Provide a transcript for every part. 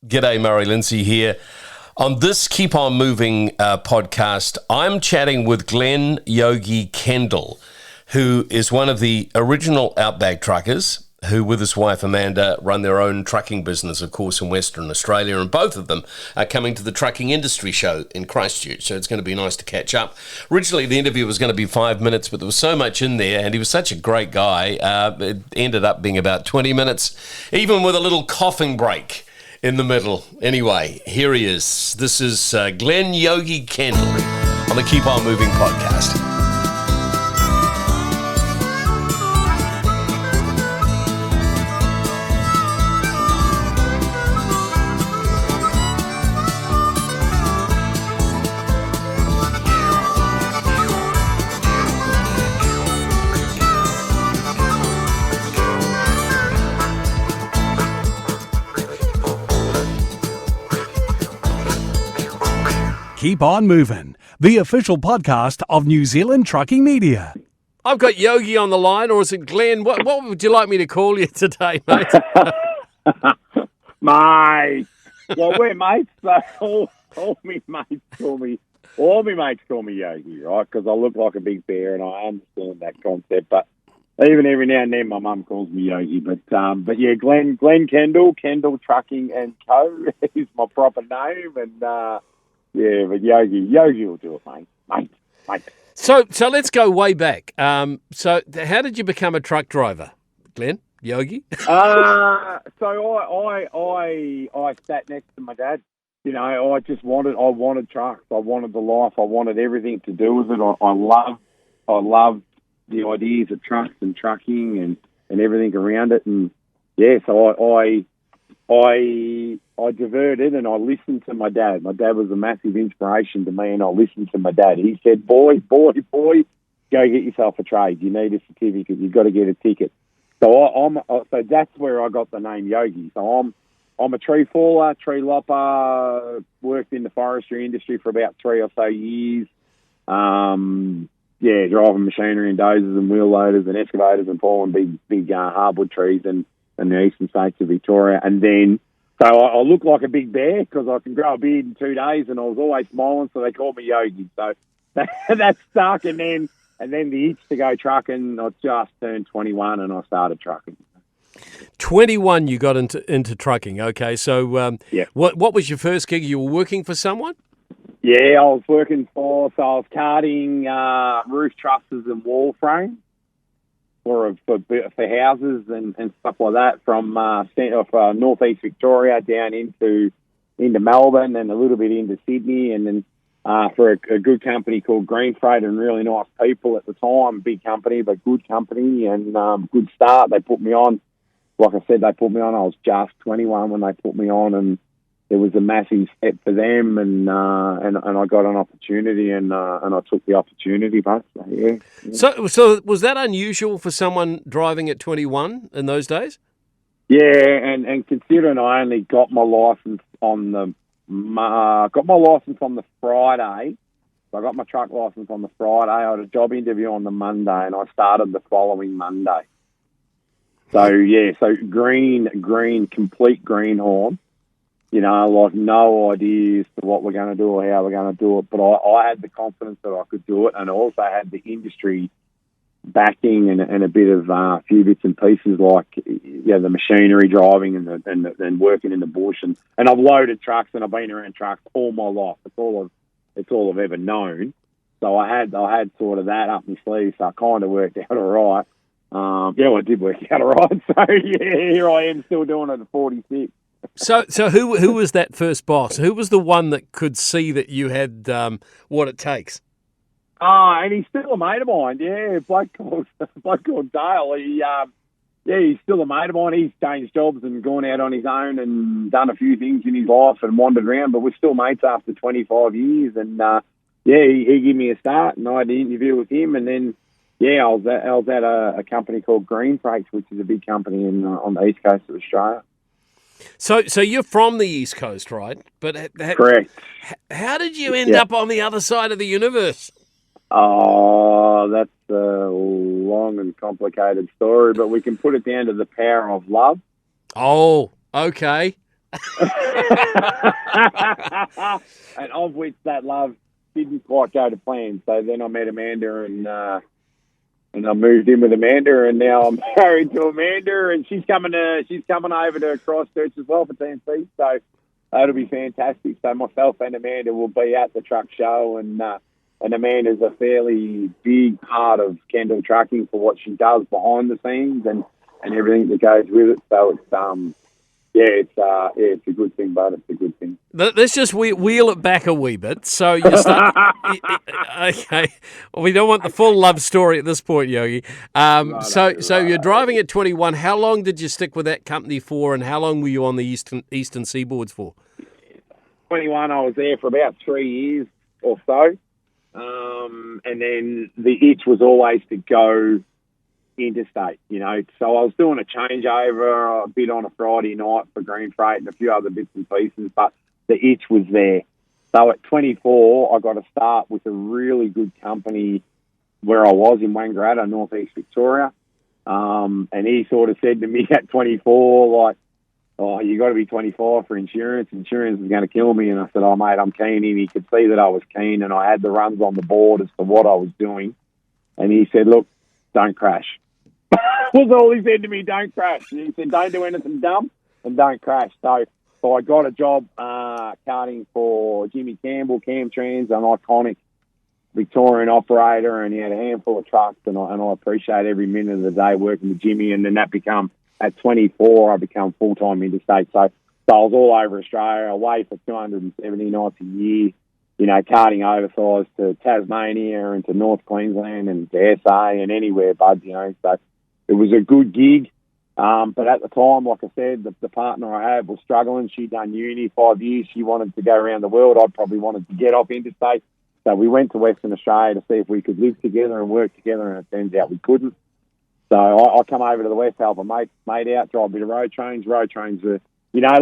G'day, Murray Lindsay here. On this Keep On Moving podcast, I'm chatting with Glen YOGI Kendall, who is one of the original Outback Truckers, who with his wife Amanda run their own trucking business, of course, in Western Australia, and both of them are coming to the Trucking Industry Show in Christchurch, so it's going to be nice to catch up. Originally, the interview was going to be 5 minutes, but there was so much in there, and he was such a great guy, it ended up being about 20 minutes, even with a little coughing break in the middle. Anyway, here he is. This is Glen YOGI Kendall on the Keep On Moving podcast. Keep On Moving, the official podcast of New Zealand Trucking Media. I've got Yogi on the line, or is it Glenn? What would you like me to call you today, mate? Mate. Well, we're mates, so all me mates call me Yogi, right? Because I look like a big bear and I understand that concept. But even every now and then my mum calls me Yogi. But yeah, Glen Kendall Trucking and Co. is my proper name. And yeah, but Yogi will do it, mate. So let's go way back. So how did you become a truck driver, Glen Yogi? So I sat next to my dad. You know, I wanted trucks. I wanted the life. I wanted everything to do with it. I love the ideas of trucks and trucking and everything around it. And yeah, so I diverted and I listened to my dad. My dad was a massive inspiration to me, and I listened to my dad. He said, boy, go get yourself a trade. You need a certificate. You've got to get a ticket. So so that's where I got the name Yogi. So I'm a tree faller, tree lopper, worked in the forestry industry for about 3 or so years. Driving machinery and dozers and wheel loaders and excavators and pulling big hardwood trees in the eastern states of Victoria. And then, so I look like a big bear because I can grow a beard in 2 days, and I was always smiling, so they called me Yogi. So that stuck, and then the itch to go trucking, I just turned 21 and I started trucking. 21, you got into trucking. Okay, so yeah. What was your first gig? You were working for someone? Yeah, I was carting roof trusses and wall frames for houses and stuff like that from northeast Victoria down into Melbourne and a little bit into Sydney, and then for a good company called Green Freight, and really nice people at the time. Big company, but good company, and good start. They put me on. Like I said, they put me on. I was just 21 when they put me on, and it was a massive step for them, and I got an opportunity, and I took the opportunity, basically. Yeah. So was that unusual for someone driving at 21 in those days? Yeah, and considering I only got my license on the Friday, so I got my truck license on the Friday. I had a job interview on the Monday, and I started the following Monday. So yeah, so complete greenhorn. You know, like no idea as to what we're going to do or how we're going to do it. But I had the confidence that I could do it, and I also had the industry backing and a bit of few bits and pieces, like the machinery driving and working in the bush. And I've loaded trucks and I've been around trucks all my life. It's all I've ever known. So I had sort of that up my sleeve. So I kind of worked out all right. I did work out all right. So yeah, here I am still doing it at 46. So who was that first boss? Who was the one that could see that you had what it takes? And he's still a mate of mine. Yeah, bloke called Dale. He's still a mate of mine. He's changed jobs and gone out on his own and done a few things in his life and wandered around. But we're still mates after 25 years. And he gave me a start, and I had an interview with him, and then I was at a company called Green Freight, which is a big company on the east coast of Australia. So you're from the East Coast, right? But correct. How did you end up on the other side of the universe? Oh, that's a long and complicated story, but we can put it down to the power of love. Oh, okay. And of which that love didn't quite go to plan. So then I met Amanda, and I moved in with Amanda, and now I'm married to Amanda, and she's coming over to Christchurch as well for TNC. So that'll be fantastic. So myself and Amanda will be at the truck show, and Amanda's a fairly big part of Kendall Trucking for what she does behind the scenes and everything that goes with it. So it's a good thing, but it's a good thing. Let's just wheel it back a wee bit. So you start. Okay, we don't want the full love story at this point, Yogi. So you're driving at 21. How long did you stick with that company for, and how long were you on the eastern seaboards for? 21, I was there for about 3 years or so. And then the itch was always to go interstate, So I was doing a changeover a bit on a Friday night for Green Freight and a few other bits and pieces, but the itch was there. So at 24, I got to start with a really good company where I was in Wangaratta, northeast Victoria. And he sort of said to me at 24, like, "Oh, you got to be 25 for insurance. Insurance is going to kill me." And I said, "Oh, mate, I'm keen." And he could see that I was keen, and I had the runs on the board as to what I was doing. And he said, "Look, don't crash." Was all he said to me, "Don't crash." And he said, "Don't do anything dumb and don't crash." So I got a job karting for Jimmy Campbell, Cam Trans, an iconic Victorian operator, and he had a handful of trucks, and I appreciate every minute of the day working with Jimmy. And then at 24, I become full-time interstate. So I was all over Australia, away for 270 nights a year, karting oversized to Tasmania and to North Queensland and to SA and anywhere, bud, So it was a good gig. But at the time, like I said, the partner I had was struggling. She'd done uni 5 years. She wanted to go around the world. I probably wanted to get off interstate. So we went to Western Australia to see if we could live together and work together, and it turns out we couldn't. So I come over to the West, help a mate out, drive a bit of road trains. Road trains are, like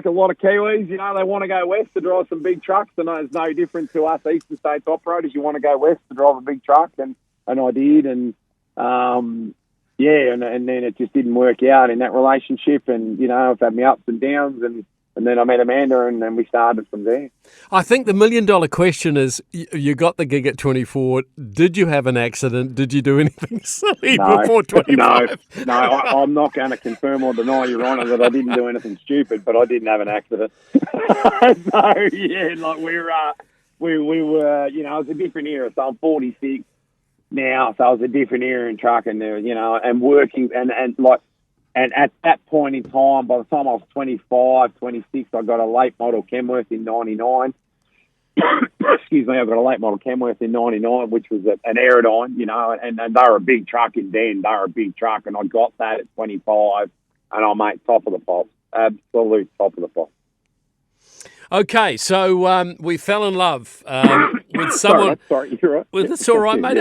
a lot of Kiwis, they want to go west to drive some big trucks, and it's no different to us Eastern States operators. You want to go west to drive a big truck, and I did, and and then it just didn't work out in that relationship, and I've had my ups and downs, and then I met Amanda, and then we started from there. I think the $1 million question is, you got the gig at 24. Did you have an accident? Did you do anything silly before 25? No, I'm not going to confirm or deny, Your Honour, that I didn't do anything stupid, but I didn't have an accident. So, yeah, like we were, it was a different era. So I'm 46 now, so it was a different era in trucking there, and working, and at that point in time, by the time I was 25, 26, I got a late model Kenworth in 99. Excuse me, I got a late model Kenworth in 99, which was an Aerodyne, and they were a big truck in Den. They were a big truck, and I got that at 25, and I made top of the pops. Absolute top of the pops. Okay, so we fell in love with someone. Sorry, you're right. Well, that's all right, mate.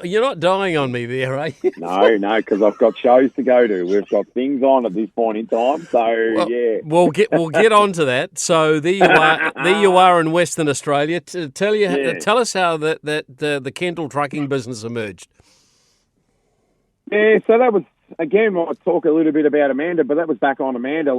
You're not dying on me there, are you? No, because I've got shows to go to. We've got things on at this point in time. So yeah, we'll get on to that. So there you are in Western Australia. Tell us how the Kendall trucking business emerged. Yeah, so that was. Again, I'll talk a little bit about Amanda, but that was back on Amanda. I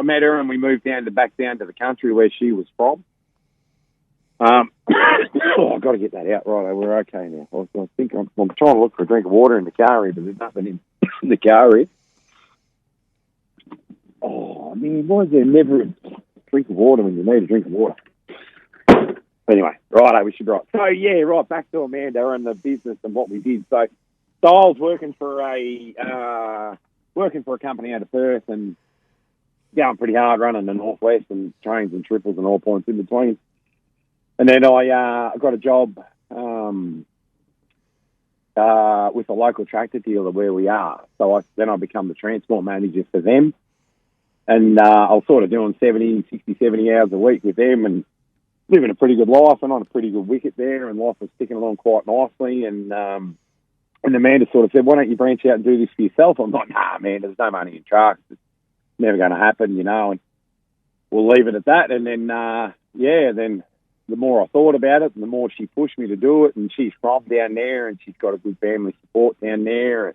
met her and we moved back down to the country where she was from. I've got to get that out right. We're okay now. I think I'm trying to look for a drink of water in the car here, but there's nothing in the car here. Oh, I mean, why is there never a drink of water when you need a drink of water? Anyway, right, we should right. So, yeah, right, back to Amanda and the business and what we did. So I was working for a company out of Perth and going pretty hard, running the Northwest and trains and triples and all points in between. And then I got a job with a local tractor dealer where we are. So then I become the transport manager for them. And I was sort of doing 60, 70 hours a week with them and living a pretty good life and on a pretty good wicket there, and life was ticking along quite nicely. And Amanda sort of said, "Why don't you branch out and do this for yourself?" I'm like, "Nah, man, there's no money in trucks. It's never going to happen, and we'll leave it at that." And then, then the more I thought about it, and the more she pushed me to do it, and she's from down there, and she's got a good family support down there.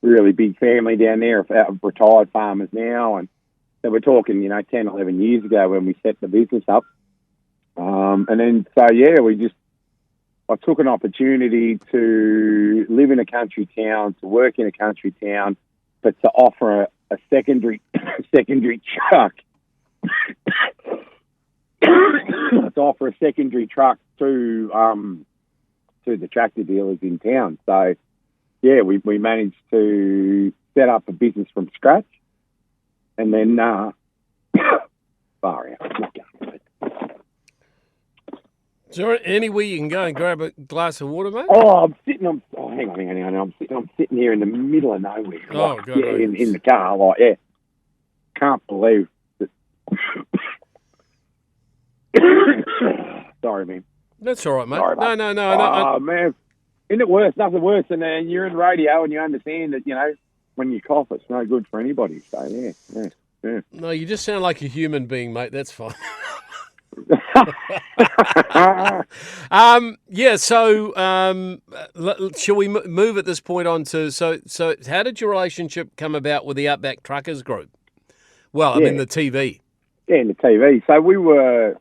really big family down there of retired farmers now. And so we're talking, 10, 11 years ago when we set the business up. And then, I took an opportunity to live in a country town, to work in a country town, but to offer a secondary truck. To offer a secondary truck to the tractor dealers in town. So, we managed to set up a business from scratch, and then far out. Is there anywhere you can go and grab a glass of water, mate? Oh, hang on. I'm sitting here in the middle of nowhere. Oh, God. In the car, can't believe that. Sorry, man. That's all right, mate. Sorry, mate. No. Oh, man. Isn't it worse? Nothing worse than you're in radio and you understand that, when you cough, it's no good for anybody. So, yeah. No, you just sound like a human being, mate. That's fine. Shall we move at this point on to, so how did your relationship come about with the Outback Truckers group? Well, I mean the TV. Yeah, in the TV. So we were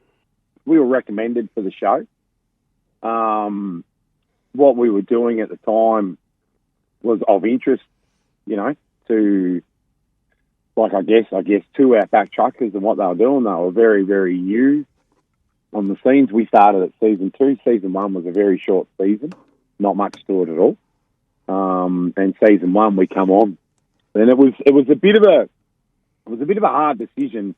recommended for the show. What we were doing at the time was of interest, to, like, I guess two Outback Truckers and what they were doing. They were very, very new on the scenes. We started at season 2. Season 1 was a very short season, not much to it at all. And season 1 we come on, and it was a bit of a hard decision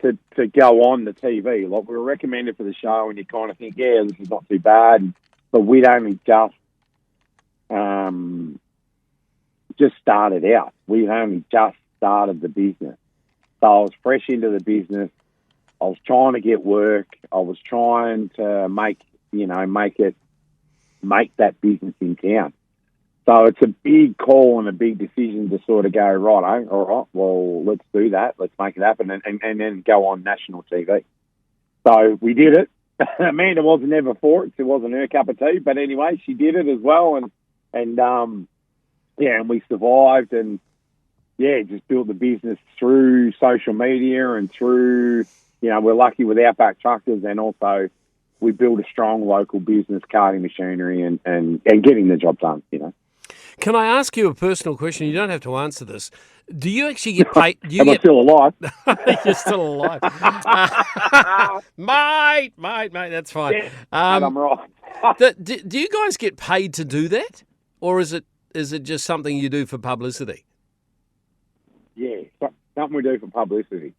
to go on the TV. Like, we were recommended for the show, and you kind of think, this is not too bad. But we'd only just started out. We only just started the business, so I was fresh into the business. I was trying to get work. I was trying to make that business in town. So it's a big call and a big decision to sort of go, right, all right, well, let's do that. Let's make it happen and then go on national TV. So we did it. Amanda wasn't ever for it. It wasn't her cup of tea. But anyway, she did it as well. And we survived and, just built the business through social media and through, we're lucky with Outback Truckers, and also we built a strong local business, carting machinery and getting the job done, Can I ask you a personal question? You don't have to answer this. Do you actually get paid? Am I still alive? You're still alive. Mate, that's fine. Yeah, I'm right. Do you guys get paid to do that? Or is it just something you do for publicity? Yeah, something we do for publicity.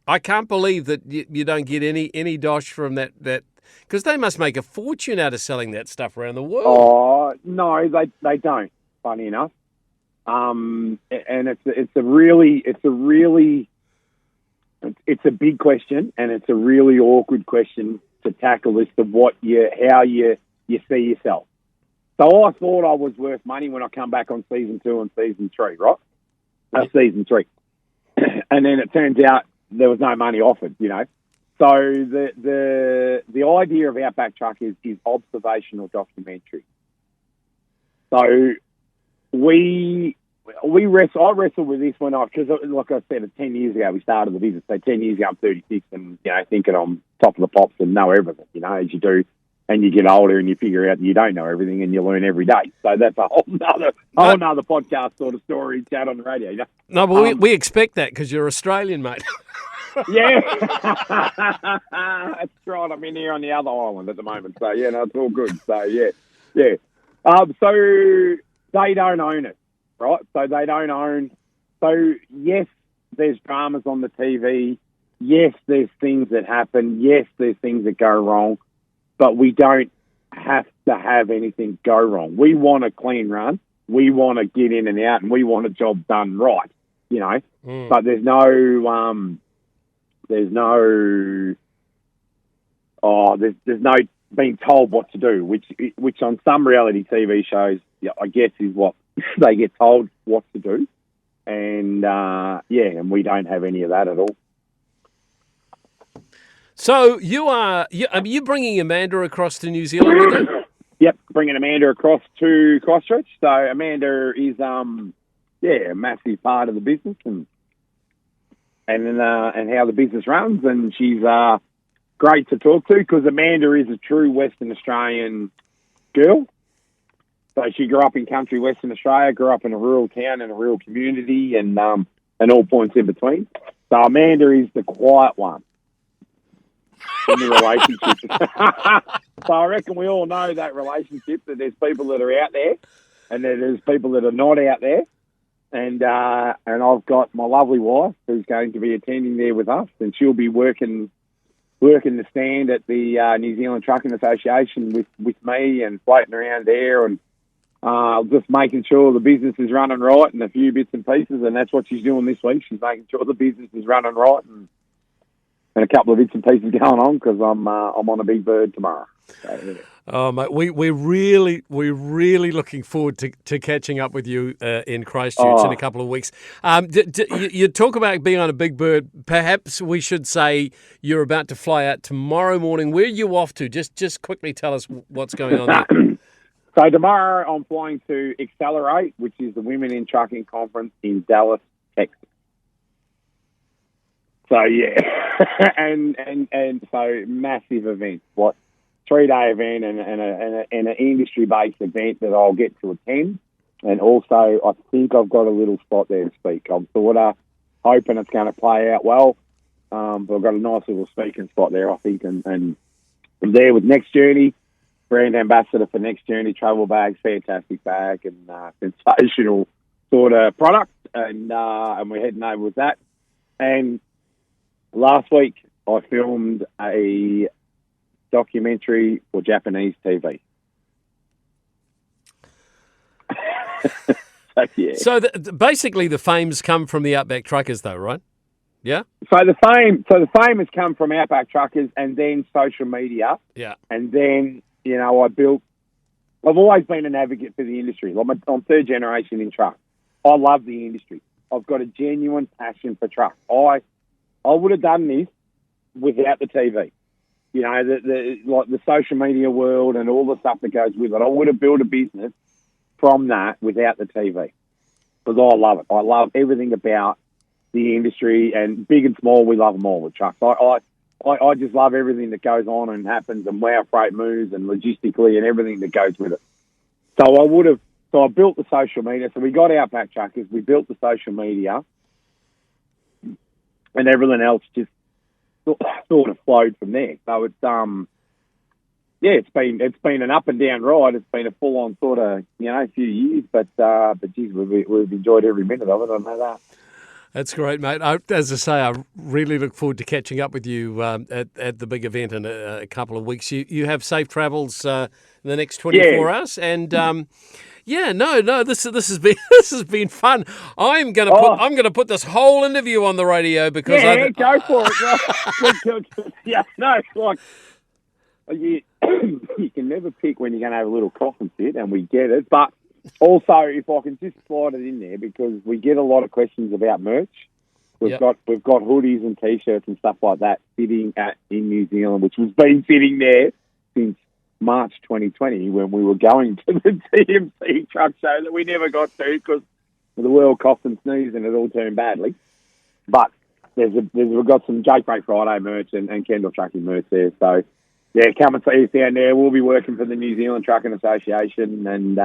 I can't believe that you don't get any dosh from that because they must make a fortune out of selling that stuff around the world. Oh no, they don't. Funny enough, and it's a big question, and it's a really awkward question to tackle as to how you see yourself. So I thought I was worth money when I come back on season 2 and season 3, right? Season 3, and then it turns out there was no money offered, So the idea of Outback Truckers is observational documentary. So I wrestled with this because like I said, 10 years ago we started the business. So 10 years ago I'm 36 and thinking I'm top of the pops and know everything, as you do. And you get older and you figure out that you don't know everything and you learn every day. So that's a whole nother podcast sort of story chat on the radio. No, but we expect that because you're Australian, mate. Yeah. That's right. I'm in here on the other island at the moment. So, it's all good. So, yeah. So they don't own it, right? So they don't own. So, yes, there's dramas on the TV. Yes, there's things that happen. Yes, there's things that go wrong. But we don't have to have anything go wrong. We want a clean run. We want to get in and out, and we want a job done right, But there's no being told what to do, which on some reality TV shows, I guess, is what they get told what to do. And, and we don't have any of that at all. So are you bringing Amanda across to New Zealand with you? Yep, bringing Amanda across to Christchurch. So Amanda is, a massive part of the business and how the business runs. And she's great to talk to because Amanda is a true Western Australian girl. So she grew up in country Western Australia, grew up in a rural town and a rural community, and all points in between. So Amanda is the quiet one in the relationship. So I reckon we all know that relationship, that there's people that are out there and that there's people that are not out there. And I've got my lovely wife who's going to be attending there with us, and she'll be working the stand at the New Zealand Trucking Association with me and floating around there and just making sure the business is running right and a few bits and pieces, and that's what she's doing this week. She's making sure the business is running right and a couple of bits and pieces going on because I'm on a big bird tomorrow. So, yeah. Oh, mate, we're really looking forward to catching up with you in Christchurch in a couple of weeks. You talk about being on a big bird. Perhaps we should say you're about to fly out tomorrow morning. Where are you off to? Just quickly tell us what's going on there. So tomorrow I'm flying to Accelerate, which is the Women in Trucking Conference in Dallas, Texas. So yeah, and so massive event, 3-day event and an industry-based event that I'll get to attend. And also, I think I've got a little spot there to speak. I'm sort of hoping it's going to play out well, but I've got a nice little speaking spot there, I think. And I'm there with Next Journey, brand ambassador for Next Journey travel bags, fantastic bag and sensational sort of product. And we're heading over with that. And last week, I filmed a documentary for Japanese TV. So, yeah. So basically, the fame's come from the Outback Truckers, though, right? Yeah. So the fame has come from Outback Truckers, and then social media. Yeah. And then I've always been an advocate for the industry. I'm third generation in truck. I love the industry. I've got a genuine passion for truck. I would have done this without the TV. You know, the social media world and all the stuff that goes with it. I would have built a business from that without the TV because I love it. I love everything about the industry, and big and small, we love them all with trucks. I just love everything that goes on and happens and how freight moves and logistically and everything that goes with it. So I built the social media. So we got Outback Truckers, we built the social media, and everything else just sort of flowed from there. So it's been an up and down ride. It's been a full on sort of few years, but geez, we've enjoyed every minute of it. I know that. That's great, mate. As I say, I really look forward to catching up with you at the big event in a couple of weeks. You have safe travels in the next 24 hours, and this has been fun. I'm gonna put this whole interview on the radio because go for it. Yeah, no, it's like you can never pick when you're going to have a little cough and fit, and we get it, but. Also, if I can just slide it in there, because we get a lot of questions about merch. We've got hoodies and T-shirts and stuff like that sitting in New Zealand, which has been sitting there since March 2020 when we were going to the TMC truck show that we never got to because the world coughed and sneezed and it all turned badly. But we've got some Jake Break Friday merch and Kendall Trucking merch there. So, yeah, come and see us down there. We'll be working for the New Zealand Trucking Association and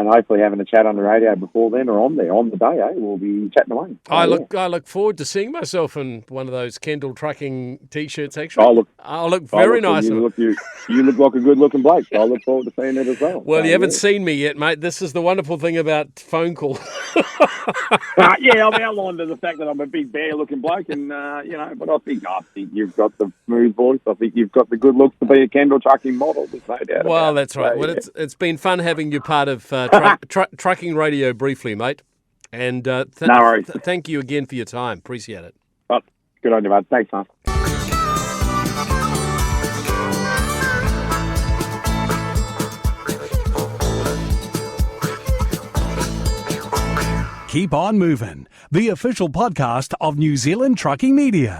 hopefully having a chat on the radio before then or on the day, we'll be chatting away. I look forward to seeing myself in one of those Kendall Trucking T-shirts, actually. I'll look very nice. You look like a good-looking bloke, so I look forward to seeing it as well. Well, you haven't seen me yet, mate. This is the wonderful thing about phone call. I've outlined the fact that I'm a big bear-looking bloke, and, but I think you've got the smooth voice. I think you've got the good looks to be a Kendall Trucking model. There's no doubt well, that's right. So, well, it's been fun having you part of trucking radio briefly, mate. And no worries. Thank you again for your time. Appreciate it. Oh, good on you, bud. Thanks, man. Keep on moving. The official podcast of New Zealand Trucking Media.